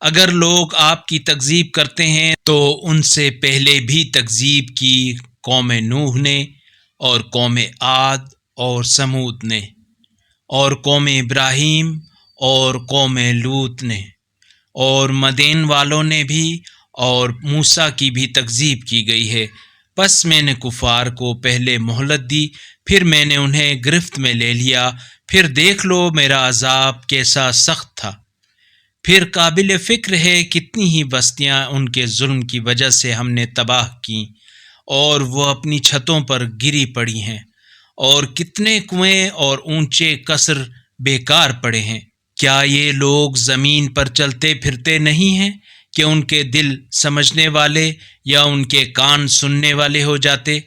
اگر لوگ آپ کی تکذیب کرتے ہیں تو ان سے پہلے بھی تکذیب کی قوم نوح نے اور قوم عاد اور سمود نے اور قوم ابراہیم اور قوم لوط نے اور مدین والوں نے بھی اور موسیٰ کی بھی تکذیب کی گئی ہے۔ پس میں نے کفار کو پہلے مہلت دی، پھر میں نے انہیں گرفت میں لے لیا، پھر دیکھ لو میرا عذاب کیسا سخت تھا۔ پھر قابل فکر ہے کتنی ہی بستیاں ان کے ظلم کی وجہ سے ہم نے تباہ کیں اور وہ اپنی چھتوں پر گری پڑی ہیں، اور کتنے کنویں اور اونچے قصر بیکار پڑے ہیں۔ کیا یہ لوگ زمین پر چلتے پھرتے نہیں ہیں کہ ان کے دل سمجھنے والے یا ان کے کان سننے والے ہو جاتے؟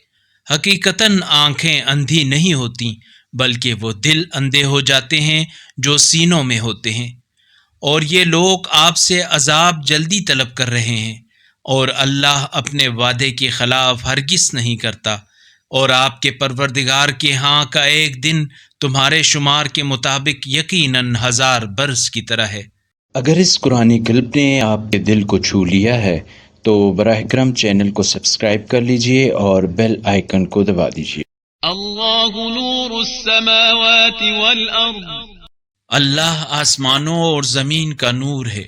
حقیقتاً آنکھیں اندھی نہیں ہوتیں بلکہ وہ دل اندھے ہو جاتے ہیں جو سینوں میں ہوتے ہیں۔ اور یہ لوگ آپ سے عذاب جلدی طلب کر رہے ہیں، اور اللہ اپنے وعدے کے خلاف ہرگز نہیں کرتا، اور آپ کے پروردگار کے ہاں کا ایک دن تمہارے شمار کے مطابق یقیناً 1000 برس کی طرح ہے۔ اگر اس قرآنی کلپ نے آپ کے دل کو چھو لیا ہے تو براہ کرم چینل کو سبسکرائب کر لیجئے اور بیل آئیکن کو دبا دیجئے۔ اللہ نور السماوات والارض، اللہ آسمانوں اور زمین کا نور ہے۔